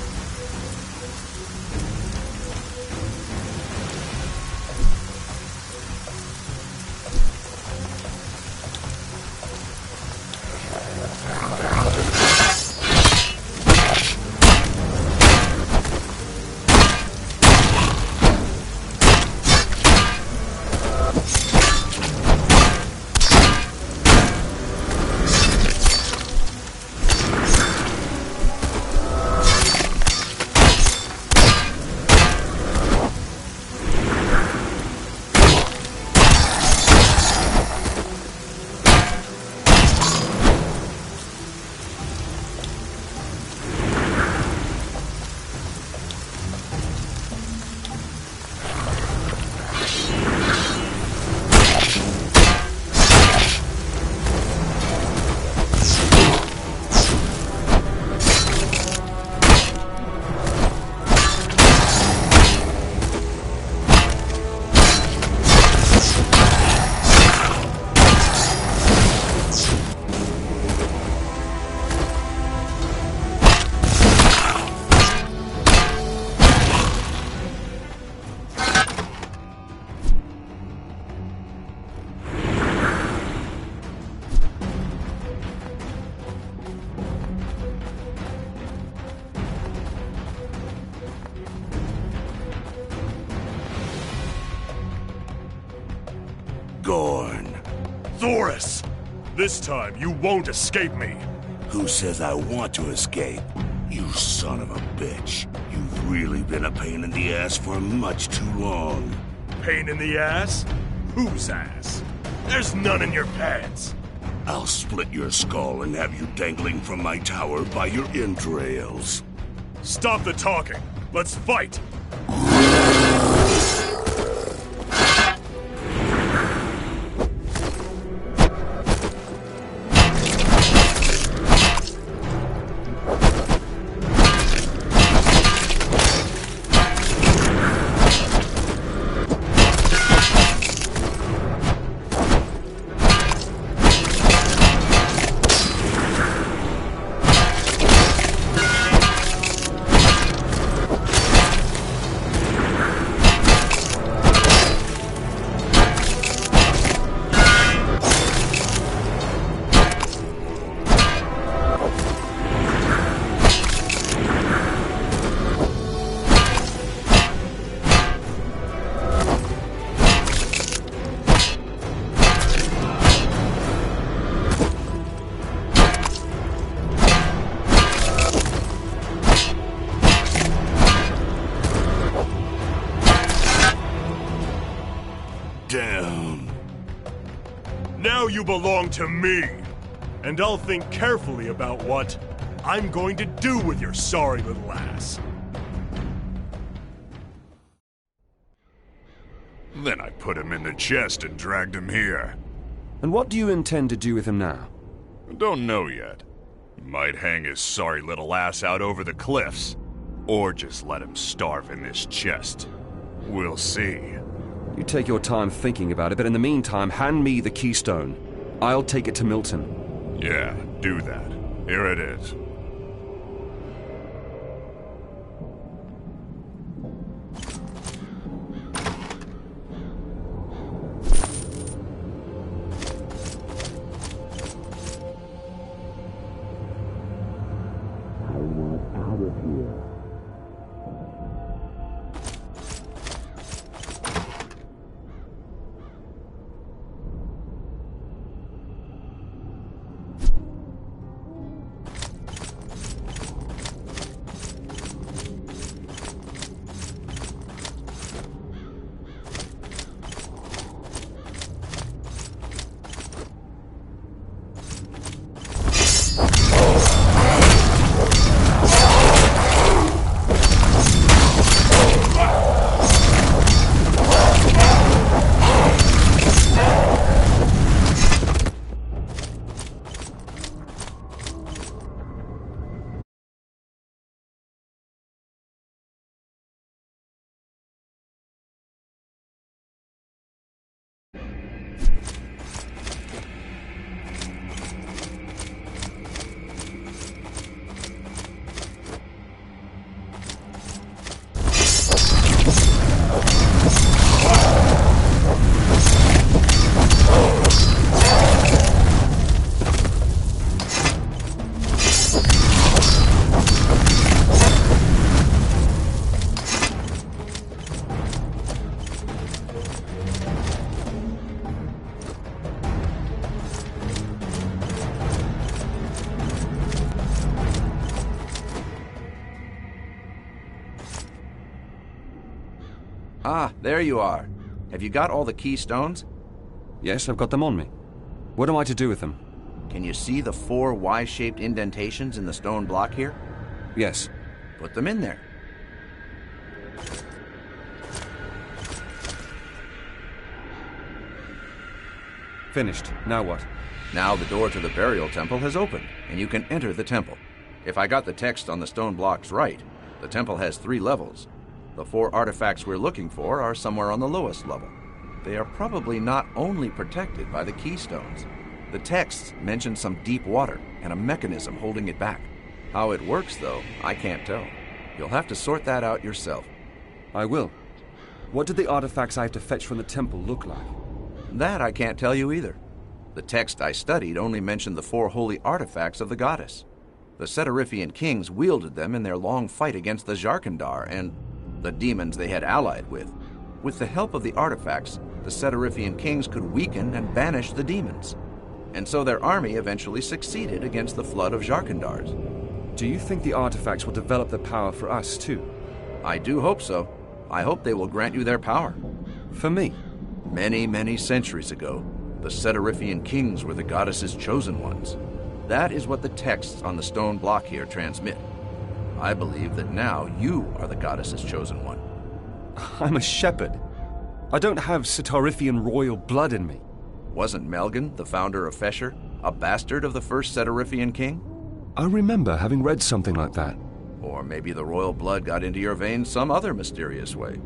Gorn. Thoris! This time, you won't escape me. Who says I want to escape? You son of a bitch. You've really been a pain in the ass for much too long. Pain in the ass? Whose ass? There's none in your pants. I'll split your skull and have you dangling from my tower by your entrails. Stop the talking. Let's fight. Damn. Now you belong to me. And I'll think carefully about what I'm going to do with your sorry little ass. Then I put him in the chest and dragged him here. And what do you intend to do with him now? Don't know yet. Might hang his sorry little ass out over the cliffs. Or just let him starve in this chest. We'll see. You take your time thinking about it, but in the meantime, hand me the keystone. I'll take it to Milton. Yeah, do that. Here it is. I want out of here. Ah, there you are. Have you got all the key stones? Yes, I've got them on me. What am I to do with them? Can you see the 4 Y-shaped indentations in the stone block here? Yes. Put them in there. Finished. Now what? Now the door to the burial temple has opened, and you can enter the temple. If I got the text on the stone blocks right, the temple has 3 levels. The 4 artifacts we're looking for are somewhere on the lowest level. They are probably not only protected by the keystones. The texts mention some deep water and a mechanism holding it back. How it works, though, I can't tell. You'll have to sort that out yourself. I will. What did the artifacts I have to fetch from the temple look like? That I can't tell you either. The text I studied only mentioned the 4 holy artifacts of the goddess. The Setarifian kings wielded them in their long fight against the Jarkandar and the demons they had allied with. With the help of the artifacts, the Setarifian kings could weaken and banish the demons. And so their army eventually succeeded against the flood of Jarkandars. Do you think the artifacts will develop the power for us, too? I do hope so. I hope they will grant you their power. For me? Many, many centuries ago, the Setarifian kings were the goddess's chosen ones. That is what the texts on the stone block here transmit. I believe that now you are the goddess's chosen one. I'm a shepherd. I don't have Setarifian royal blood in me. Wasn't Melgan, the founder of Fesher, a bastard of the first Setarifian king? I remember having read something like that. Or maybe the royal blood got into your veins some other mysterious way.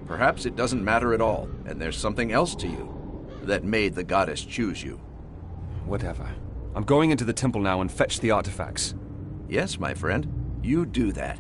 Perhaps it doesn't matter at all, and there's something else to you that made the goddess choose you. Whatever. I'm going into the temple now and fetch the artifacts. Yes, my friend. You do that.